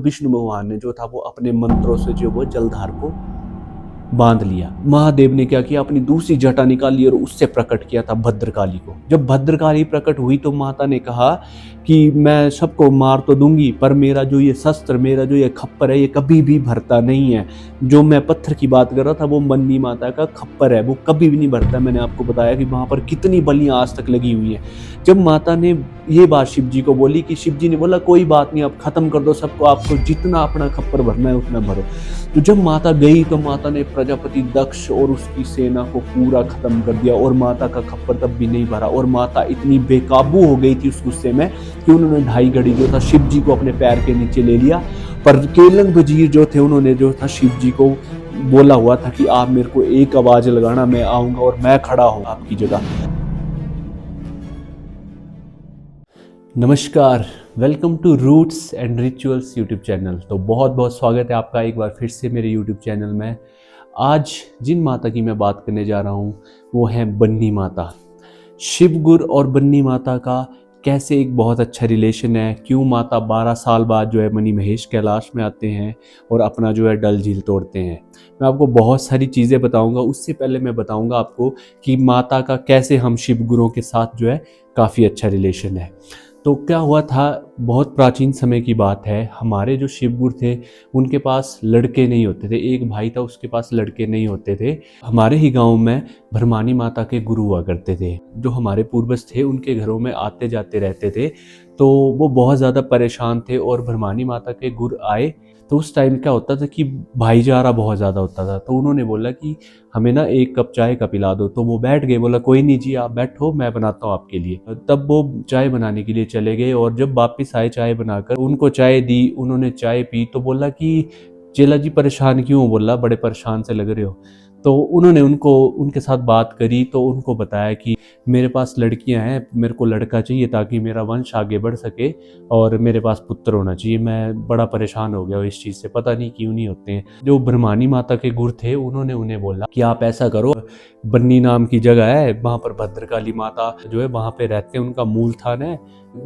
विष्णु भगवान ने जो था वो अपने मंत्रों से जो वो जलधार को बांध लिया। महादेव ने क्या किया, अपनी दूसरी जटा निकाली और उससे प्रकट किया था भद्रकाली को। जब भद्रकाली प्रकट हुई तो माता ने कहा कि मैं सबको मार तो दूंगी, पर मेरा जो ये शस्त्र, मेरा जो ये खप्पर है, ये कभी भी भरता नहीं है। जो मैं पत्थर की बात कर रहा था वो बन्नी माता का खप्पर है, वो कभी भी नहीं भरता। मैंने आपको बताया कि वहां पर कितनी बलियां आज तक लगी हुई हैं। जब माता ने ये बात शिव जी को बोली कि शिव जी ने बोला कोई बात नहीं, अब खत्म कर दो सबको, आपको जितना अपना खप्पर भरना है उतना भरो। तो जब माता गई तो माता ने प्रजापति दक्ष और उसकी सेना को पूरा खत्म कर दिया और माता का खप्पर तब भी नहीं भरा। और माता इतनी बेकाबू हो गई थी उस गुस्से में कि उन्होंने 2.5 घड़ी जो था शिव जी को अपने पैर के नीचे ले लिया। पर केलंग वजीर जो थे उन्होंने जो था शिव जी को बोला हुआ था कि आप मेरे को एक आवाज लगाना, मैं आऊंगा और मैं खड़ा हूं आपकी जगह। नमस्कार, welcome to Roots and Rituals YouTube channel. तो बहुत बहुत स्वागत है आपका एक बार फिर से मेरे यूट्यूब चैनल में। आज जिन माता की मैं बात करने जा रहा हूँ वो है बन्नी माता। शिवगुरु और बन्नी माता का कैसे एक बहुत अच्छा रिलेशन है, क्यों माता 12 साल बाद जो है मणि महेश कैलाश में आते हैं और अपना जो है डल झील तोड़ते हैं। मैं आपको बहुत सारी चीज़ें बताऊंगा। उससे पहले मैं बताऊंगा आपको कि माता का कैसे हम शिव गुरुओं के साथ जो है काफ़ी अच्छा रिलेशन है। तो क्या हुआ था, बहुत प्राचीन समय की बात है। हमारे जो शिवगुरु थे उनके पास लड़के नहीं होते थे। एक भाई था, उसके पास लड़के नहीं होते थे। हमारे ही गांव में भरमानी माता के गुरु हुआ करते थे। जो हमारे पूर्वज थे उनके घरों में आते जाते रहते थे। तो वो बहुत ज़्यादा परेशान थे और भरमानी माता के गुरु आए तो उस टाइम क्या होता था कि भाईचारा बहुत ज़्यादा होता था। तो उन्होंने बोला कि हमें ना 1 कप चाय का पिला दो। तो वो बैठ गए, बोला कोई नहीं जी आप बैठो, मैं बनाता हूँ आपके लिए। तब वो चाय बनाने के लिए चले गए और जब वापिस आए चाय बनाकर उनको चाय दी, उन्होंने चाय पी तो बोला कि चेला जी परेशान क्यों हो, बोला बड़े परेशान से लग रहे हो। तो उन्होंने उनके साथ बात करी तो उनको बताया कि मेरे पास लड़कियां हैं, मेरे को लड़का चाहिए ताकि मेरा वंश आगे बढ़ सके और मेरे पास पुत्र होना चाहिए। मैं बड़ा परेशान हो गया हूँ इस चीज़ से, पता नहीं क्यों नहीं होते हैं। जो भरमानी माता के गुरु थे उन्होंने उन्हें बोला कि आप ऐसा करो, बन्नी नाम की जगह है, वहाँ पर भद्रकाली माता जो है वहाँ पे रहते हैं, उनका मूल स्थान है,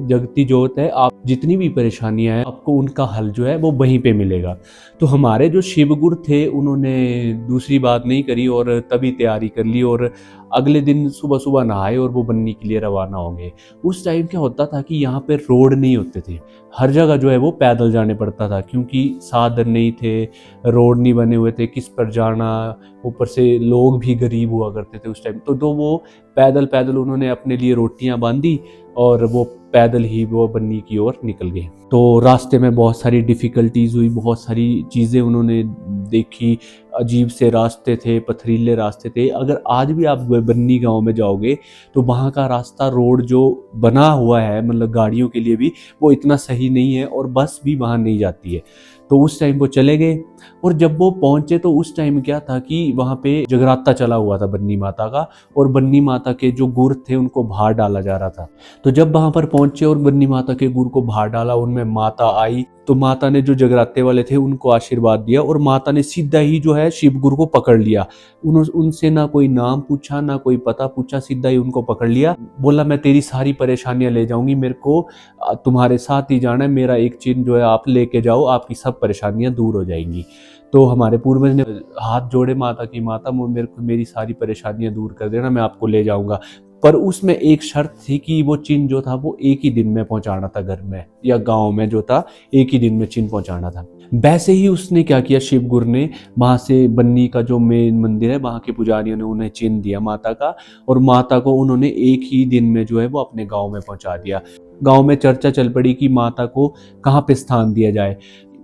जगती जोत है। आप जितनी भी परेशानियां हैं आपको उनका हल जो है वो वहीं पे मिलेगा। तो हमारे जो शिवगुरु थे उन्होंने दूसरी बात नहीं करी और तभी तैयारी कर ली और अगले दिन सुबह सुबह नहाए और वो बन्नी के लिए रवाना हो गए। उस टाइम क्या होता था कि यहाँ पे रोड नहीं होते थे, हर जगह जो है वो पैदल जाने पड़ता था क्योंकि साधन नहीं थे, रोड नहीं बने हुए थे, किस पर जाना, ऊपर से लोग भी गरीब हुआ करते थे उस टाइम। तो वो पैदल पैदल उन्होंने अपने लिए रोटियां बांधी और वो पैदल ही वो बन्नी की ओर निकल गए। तो रास्ते में बहुत सारी डिफ़िकल्टीज़ हुई, बहुत सारी चीज़ें उन्होंने देखी। अजीब से रास्ते थे, पथरीले रास्ते थे। अगर आज भी आप बन्नी गांव में जाओगे तो वहाँ का रास्ता, रोड जो बना हुआ है मतलब गाड़ियों के लिए भी, वो इतना सही नहीं है और बस भी वहाँ नहीं जाती है। तो उस टाइम वो चले गए और जब वो पहुंचे तो उस टाइम क्या था कि वहाँ पे जगराता चला हुआ था बन्नी माता का और बन्नी माता के जो गुर थे उनको बाहर डाला जा रहा था। तो जब वहाँ पर पहुंचे और बन्नी माता के गुर को बाहर डाला, उनमें माता आई तो माता ने जो जगराते वाले थे उनको आशीर्वाद दिया और माता ने सीधा ही जो है शिव गुरु को पकड़ लिया। उनसे ना कोई नाम पूछा ना कोई पता पूछा, सीधा ही उनको पकड़ लिया। बोला मैं तेरी सारी परेशानियां ले जाऊंगी, मेरे को तुम्हारे साथ ही जाना है, मेरा एक चिन्ह जो है आप लेके जाओ, आपकी सब परेशानियां दूर हो जाएंगी। तो हमारे पूर्वज ने हाथ जोड़े माता की, माता मेरे को मेरी सारी परेशानियां दूर कर देना, मैं आपको ले जाऊंगा। पर उसमें एक शर्त थी कि वो चिन्ह जो था वो एक ही दिन में पहुंचाना था, घर में या गांव में जो था एक ही दिन में चिन्ह पहुंचाना था। वैसे ही उसने क्या किया, शिव गुरु ने वहां से बन्नी का जो मेन मंदिर है वहां के पुजारियों ने उन्हें चिन्ह दिया माता का और माता को उन्होंने एक ही दिन में जो है वो अपने गांव में पहुंचा दिया। गांव में चर्चा चल पड़ी कि माता को कहाँ पे स्थान दिया जाए।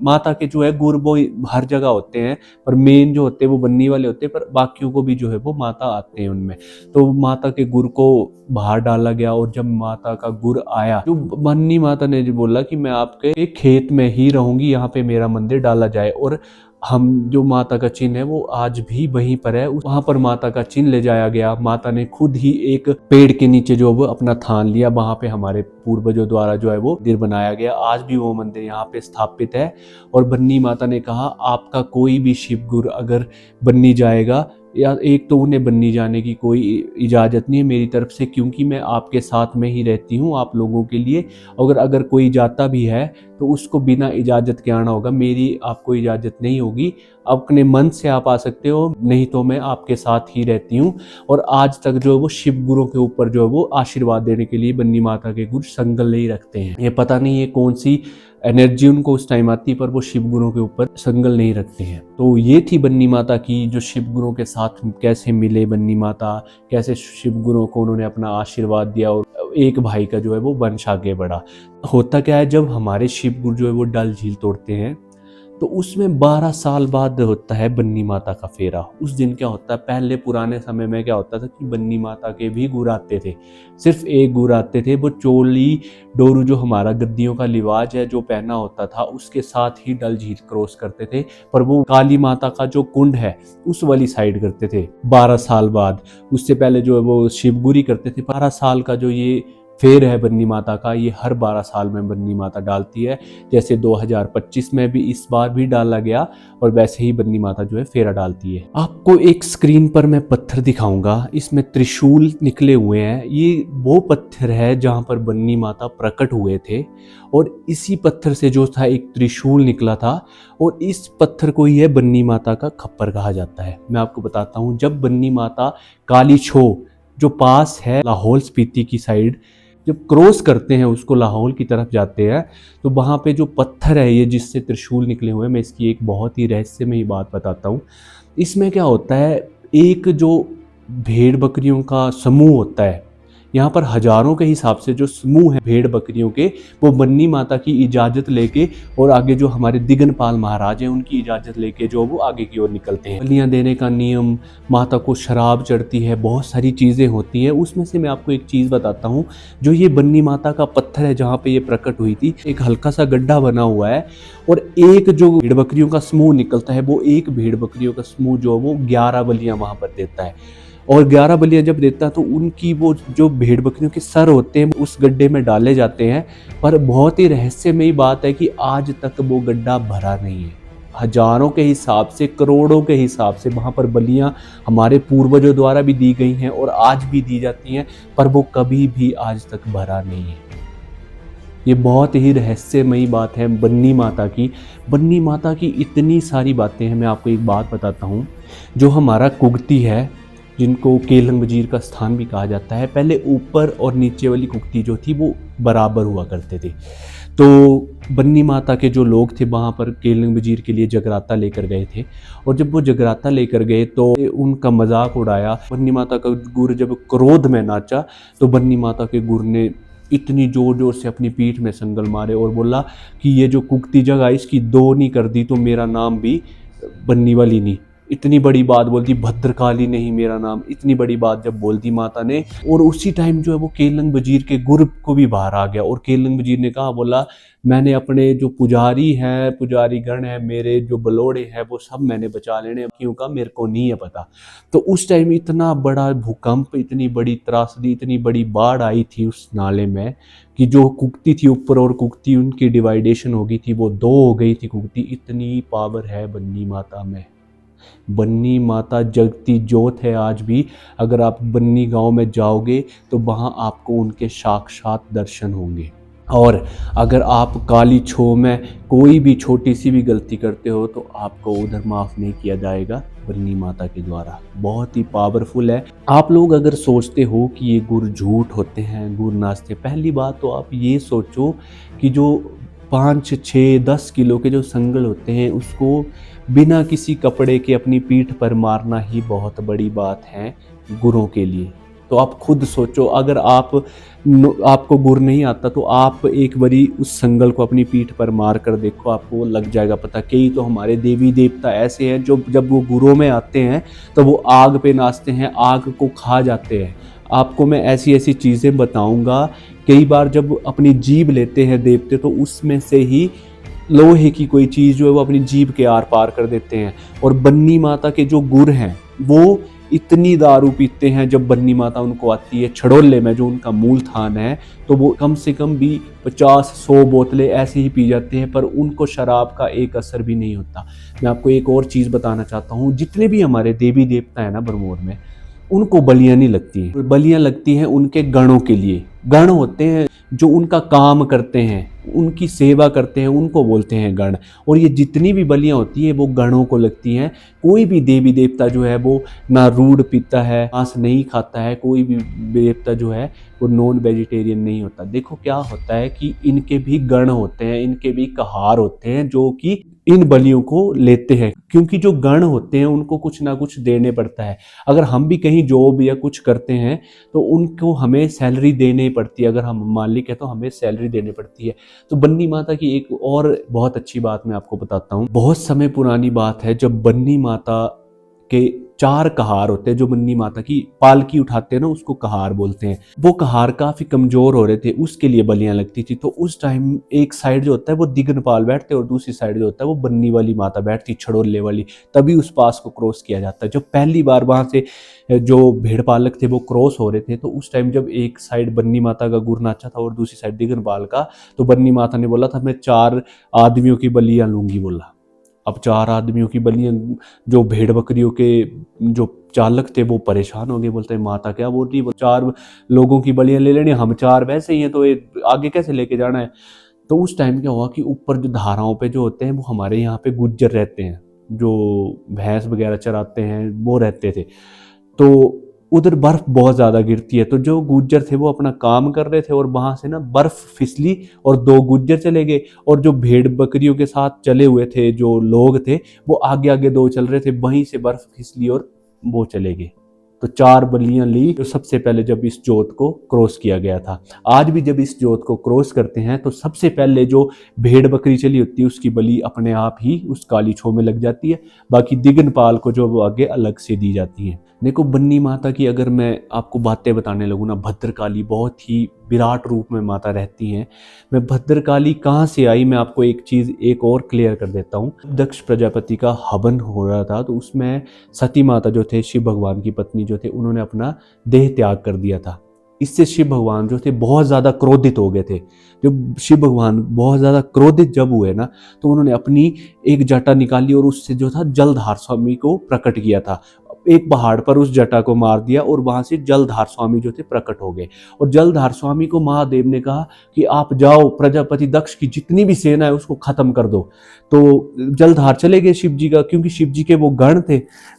माता के जो है गुरु वो हर जगह होते हैं पर मेन जो होते हैं वो बन्नी वाले होते हैं, पर बाकियों को भी जो है वो माता आते हैं उनमें। तो माता के गुरु को बाहर डाला गया और जब माता का गुरु आया, जो बन्नी माता ने जो बोला कि मैं आपके खेत में ही रहूंगी, यहाँ पे मेरा मंदिर डाला जाए और हम जो माता का चिन्ह है वो आज भी वहीं पर है। वहां पर माता का चिन्ह ले जाया गया। माता ने खुद ही एक पेड़ के नीचे जो वो अपना थान लिया, वहां पे हमारे पूर्वजों द्वारा जो है वो मंदिर बनाया गया। आज भी वो मंदिर यहाँ पे स्थापित है और बन्नी माता ने कहा आपका कोई भी शिव गुरु अगर बन्नी जाएगा या एक तो उन्हें बन्नी जाने की कोई इजाज़त नहीं है मेरी तरफ से, क्योंकि मैं आपके साथ में ही रहती हूँ आप लोगों के लिए। अगर कोई जाता भी है तो उसको बिना इजाज़त के आना होगा, मेरी आपको इजाज़त नहीं होगी। अपने मन से आप आ सकते हो, नहीं तो मैं आपके साथ ही रहती हूँ। और आज तक जो है वो शिव गुरुओं के ऊपर जो है वो आशीर्वाद देने के लिए बन्नी माता के गुरु संगल नहीं रखते हैं। ये पता नहीं है कौन सी एनर्जी उनको उस टाइम आती है, पर वो शिव गुरुओं के ऊपर संगल नहीं रखते हैं। तो ये थी बन्नी माता की, जो शिव गुरुओं के साथ कैसे मिले बन्नी माता, कैसे शिव गुरुओं को उन्होंने अपना आशीर्वाद दिया और एक भाई का जो है वो वंश आगे बढ़ा। होता क्या है, जब हमारे शिव गुरु जो है वो डल झील तोड़ते हैं तो उसमें 12 साल बाद होता है बन्नी माता का फेरा। उस दिन क्या होता है, पहले पुराने समय में क्या होता था कि बन्नी माता के भी गुर आते थे, सिर्फ एक गुर आते थे। वो चोली डोरू जो हमारा गद्दियों का लिवाज है जो पहना होता था उसके साथ ही डल झील क्रॉस करते थे, पर वो काली माता का जो कुंड है उस वाली साइड करते थे 12 साल बाद। उससे पहले जो है वो शिवगुरी करते थे। 12 साल का जो ये फेर है बन्नी माता का, ये हर 12 साल में बन्नी माता डालती है। जैसे 2025 में भी इस बार भी डाला गया, और वैसे ही बन्नी माता जो है फेरा डालती है। आपको एक स्क्रीन पर मैं पत्थर दिखाऊंगा, इसमें त्रिशूल निकले हुए हैं। ये वो पत्थर है जहां पर बन्नी माता प्रकट हुए थे, और इसी पत्थर से जो था एक त्रिशूल निकला था, और इस पत्थर को ही है बन्नी माता का खप्पर कहा जाता है। मैं आपको बताता हूँ, जब बन्नी माता काली छो जो पास है लाहौल स्पीति की साइड जब क्रॉस करते हैं, उसको लाहौल की तरफ जाते हैं, तो वहाँ पे जो पत्थर है ये जिससे त्रिशूल निकले हुए हैं, मैं इसकी एक बहुत ही रहस्यमयी बात बताता हूँ। इसमें क्या होता है, एक जो भेड़ बकरियों का समूह होता है, यहाँ पर हजारों के हिसाब से जो समूह है भेड़ बकरियों के, वो बन्नी माता की इजाज़त लेके और आगे जो हमारे दिगनपाल महाराज हैं उनकी इजाज़त लेके जो वो आगे की ओर निकलते हैं। बलियाँ देने का नियम, माता को शराब चढ़ती है, बहुत सारी चीज़ें होती हैं। उसमें से मैं आपको एक चीज़ बताता हूँ, जो ये बन्नी माता का पत्थर है जहाँ पर ये प्रकट हुई थी, एक हल्का सा गड्ढा बना हुआ है, और एक जो भेड़ बकरियों का समूह निकलता है, वो एक भेड़ बकरियों का समूह जो वो 11 बलियाँ वहाँ पर देता है। और 11 बलियाँ जब देता है तो उनकी वो जो भेड़ बकरियों के सर होते हैं उस गड्ढे में डाले जाते हैं। पर बहुत ही रहस्यमयी बात है कि आज तक वो गड्ढा भरा नहीं है। हजारों के हिसाब से, करोड़ों के हिसाब से वहाँ पर बलियाँ हमारे पूर्वजों द्वारा भी दी गई हैं और आज भी दी जाती हैं, पर वो कभी भी आज तक भरा नहीं है। ये बहुत ही रहस्यमयी बात है बन्नी माता की। बन्नी माता की इतनी सारी बातें हैं। मैं आपको एक बात बताता हूँ, जो हमारा कुगती है, जिनको केलंग वजीर का स्थान भी कहा जाता है, पहले ऊपर और नीचे वाली कुगती जो थी वो बराबर हुआ करते थे। तो बन्नी माता के जो लोग थे वहाँ पर केलंग वजीर के लिए जगराता लेकर गए थे, और जब वो जगराता लेकर गए तो उनका मजाक उड़ाया। बन्नी माता का गुर जब क्रोध में नाचा तो बन्नी माता के गुर ने इतनी जोर जोर से अपनी पीठ में संगल मारे और बोला कि ये जो कुगती जगह इसकी 2 नहीं कर दी तो मेरा नाम भी बन्नी वाली नहीं। इतनी बड़ी बात बोल दी, भद्रकाली नहीं मेरा नाम। इतनी बड़ी बात जब बोल दी माता ने, और उसी टाइम जो है वो केलंग वजीर के गुर को भी बाहर आ गया, और केलंग वजीर ने कहा, बोला मैंने अपने जो पुजारी हैं, पुजारी गण है, मेरे जो बलोड़े हैं वो सब मैंने बचा लेने, क्यों का मेरे को नहीं है पता। तो उस टाइम इतना बड़ा भूकंप, इतनी बड़ी त्रासदी, इतनी बड़ी बाढ़ आई थी उस नाले में कि जो कुगती थी ऊपर और कुगती उनकी डिवाइडेशन हो गई थी, वो 2 हो गई थी कुगती। इतनी पावर है बन्नी माता में। बन्नी माता जगती जोत है आज भी। अगर आप बन्नी गांव में जाओगे तो वहां आपको उनके साक्षात दर्शन होंगे। और अगर आप काली छो में कोई भी छोटी सी भी गलती करते हो तो आपको उधर माफ़ नहीं किया जाएगा बन्नी माता के द्वारा। बहुत ही पावरफुल है। आप लोग अगर सोचते हो कि ये गुर झूठ होते हैं, गुर नाचते, पहली बात तो आप ये सोचो कि जो 5, 6, 10 किलो के जो संगल होते हैं उसको बिना किसी कपड़े के अपनी पीठ पर मारना ही बहुत बड़ी बात है गुरों के लिए। तो आप खुद सोचो, अगर आपको गुर नहीं आता तो आप एक बारी उस संगल को अपनी पीठ पर मार कर देखो, आपको लग जाएगा पता। कई तो हमारे देवी देवता ऐसे हैं जो जब वो गुरों में आते हैं तो वो आग पे नाचते हैं, आग को खा जाते हैं। आपको मैं ऐसी ऐसी चीज़ें बताऊंगा। कई बार जब अपनी जीभ लेते हैं देवते तो उसमें से ही लोहे की कोई चीज़ जो है वो अपनी जीभ के आर पार कर देते हैं। और बन्नी माता के जो गुर हैं वो इतनी दारू पीते हैं। जब बन्नी माता उनको आती है छड़ोले में, जो उनका मूल थान है, तो वो कम से कम भी 50-100 बोतलें ऐसे ही पी जाते हैं, पर उनको शराब का एक असर भी नहीं होता। मैं आपको एक और चीज़ बताना चाहता हूँ, जितने भी हमारे देवी देवता हैं ना भरमौर में, उनको बलियां नहीं लगती हैं। बलियां लगती हैं उनके गणों के लिए। गण होते हैं जो उनका काम करते हैं, उनकी सेवा करते हैं, उनको बोलते हैं गण। और ये जितनी भी बलियां होती है वो गणों को लगती हैं। कोई भी देवी देवता जो है वो ना रूड पीता है, मांस नहीं खाता है। कोई भी देवता जो है वो नॉन वेजिटेरियन नहीं होता। देखो क्या होता है कि इनके भी गण होते हैं, इनके भी कहार होते हैं जो कि इन बलियों को लेते हैं, क्योंकि जो गण होते हैं उनको कुछ ना कुछ देने पड़ता है। अगर हम भी कहीं जॉब या कुछ करते हैं तो उनको हमें सैलरी देनी पड़ती है। अगर हम मालिक है तो हमें सैलरी देनी पड़ती है। तो बन्नी माता की एक और बहुत अच्छी बात मैं आपको बताता हूँ। बहुत समय पुरानी बात है, जब बन्नी माता के 4 कहार होते हैं, जो बन्नी माता की पालकी उठाते हैं ना, उसको कहार बोलते हैं। वो कहार काफी कमजोर हो रहे थे, उसके लिए बलियां लगती थी। तो उस टाइम एक साइड जो होता है वो दिगनपाल बैठते और दूसरी साइड जो होता है वो बन्नी वाली माता बैठती, छड़ोले वाली। तभी उस पास को क्रॉस किया जाता है। जब पहली बार वहां से जो भेड़ पालक थे वो क्रॉस हो रहे थे, तो उस टाइम जब एक साइड बन्नी माता का गुर नाचा था और दूसरी साइड दिगनपाल का, तो बन्नी माता ने बोला था मैं 4 आदमियों की बलियां लूंगी। बोला अब 4 आदमियों की बलियां, जो भेड़ बकरियों के जो चालक थे वो परेशान हो गए। बोलते हैं माता क्या बोल रही है, 4 लोगों की बलियां ले लेनी, हम 4 वैसे ही हैं, तो ये आगे कैसे लेके जाना है। तो उस टाइम क्या हुआ कि ऊपर जो धाराओं पे जो होते हैं वो हमारे यहाँ पे गुज्जर रहते हैं, जो भैंस वगैरह चराते हैं वो रहते थे। तो उधर बर्फ बहुत ज्यादा गिरती है। तो जो गुज्जर थे वो अपना काम कर रहे थे और वहां से ना बर्फ फिसली और 2 गुज्जर चले गए, और जो भेड़ बकरियों के साथ चले हुए थे जो लोग थे वो आगे आगे 2 चल रहे थे, वहीं से बर्फ फिसली और वो चले गए। तो 4 बलियां ली जो सबसे पहले जब इस जोत को क्रॉस किया गया था। आज भी जब इस जोत को क्रॉस करते हैं तो सबसे पहले जो भेड़ बकरी चली होती है उसकी बलि अपने आप ही उस काली छो में लग जाती है। बाकी दिगनपाल को जो वो आगे अलग से दी जाती है। देखो बन्नी माता की अगर मैं आपको बातें बताने लगूँ ना, भद्रकाली बहुत ही विराट रूप में माता रहती हैं। मैं भद्रकाली कहाँ से आई, मैं आपको एक चीज़ एक और क्लियर कर देता हूँ। दक्ष प्रजापति का हवन हो रहा था तो उसमें सती माता जो थे, शिव भगवान की पत्नी जो थे, उन्होंने अपना देह त्याग कर दिया था। इससे शिव भगवान जो थे बहुत ज़्यादा क्रोधित हो गए थे। जब शिव भगवान बहुत ज़्यादा क्रोधित जब हुए ना, तो उन्होंने अपनी एक जटा निकाली और उससे जो था जलधार स्वामी को प्रकट किया था। एक पहाड़ पर उस जटा को मार दिया और वहां से जलधार स्वामी जो थे प्रकट हो गए। और जलधार स्वामी को महादेव ने कहा कि आप जाओ, प्रजापति दक्ष की जितनी भी सेना है उसको खत्म कर दो। तो जलधार चले गए शिव जी का, क्योंकि शिव जी के वो गण थे।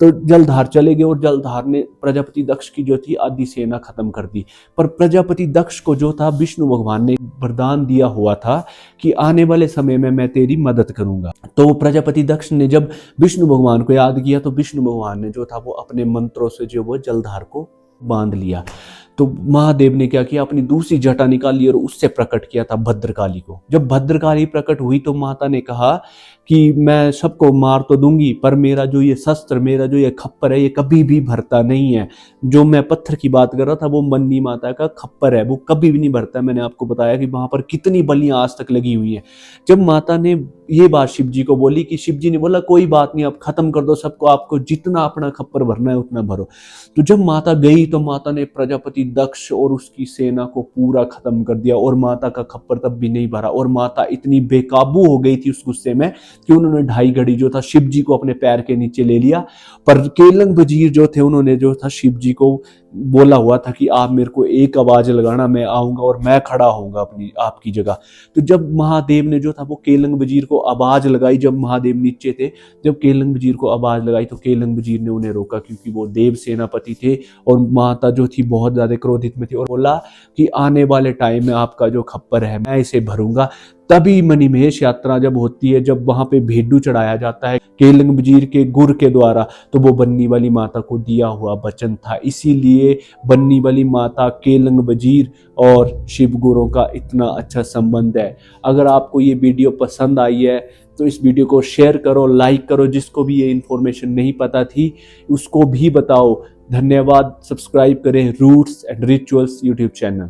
तो जलधार चले गए और जलधार ने प्रजापति दक्ष की जो थी आधी सेना खत्म कर दी। पर प्रजापति दक्ष को जो था विष्णु भगवान ने वरदान दिया हुआ था कि आने वाले समय में मैं तेरी मदद करूंगा। तो प्रजापति दक्ष ने जब विष्णु भगवान को याद किया तो विष्णु भगवान ने जो था वो अपने मंत्रों से जो वो जलधार को बांध लिया। तो महादेव ने क्या किया, अपनी दूसरी जटा निकाली और उससे प्रकट किया था भद्रकाली को। जब भद्रकाली प्रकट हुई तो माता ने कहा कि मैं सबको मार तो दूंगी, पर मेरा जो ये शस्त्र, मेरा जो ये खप्पर है, ये कभी भी भरता नहीं है। जो मैं पत्थर की बात कर रहा था वो बन्नी माता का खप्पर है, वो कभी भी नहीं भरता। मैंने आपको बताया कि वहां पर कितनी बलियां आज तक लगी हुई हैं। जब माता ने ये बात शिव जी को बोली कि शिव जी ने बोला कोई बात नहीं, आप खत्म कर दो सबको, आपको जितना अपना खप्पर भरना है उतना भरो। तो जब माता गई तो माता ने प्रजापति दक्ष और उसकी सेना को पूरा खत्म कर दिया और माता का खप्पर तब भी नहीं भरा। और माता इतनी बेकाबू हो गई थी उस गुस्से में कि उन्होंने 2.5 घड़ी जो था शिव जी को अपने पैर के नीचे ले लिया। पर केलंग वजीर जो थे उन्होंने जो था शिव जी को बोला हुआ था कि आप मेरे को एक आवाज लगाना, मैं आऊंगा और मैं खड़ा होऊंगा अपनी आपकी जगह। तो जब महादेव ने जो था वो केलंग वजीर को आवाज लगाई, जब महादेव नीचे थे, जब केलंग वजीर को आवाज लगाई तो केलंग वजीर ने उन्हें रोका, क्योंकि वो देव सेनापति थे। और माता जो थी बहुत ज्यादा क्रोधित में थी और बोला कि आने वाले टाइम में आपका जो खप्पर है मैं इसे भरूंगा। तभी मणिमहेश यात्रा जब होती है, जब वहां पे भेडू चढ़ाया जाता है केलंग वजीर के गुर के द्वारा, तो वो बन्नी वाली माता को दिया हुआ वचन था। इसीलिए बन्नी वाली माता, केलंग वजीर और शिव गुरों का इतना अच्छा संबंध है। अगर आपको ये वीडियो पसंद आई है तो इस वीडियो को शेयर करो, लाइक करो। जिसको भी ये इन्फॉर्मेशन नहीं पता थी उसको भी बताओ। धन्यवाद। सब्सक्राइब करें Roots and Rituals YouTube channel.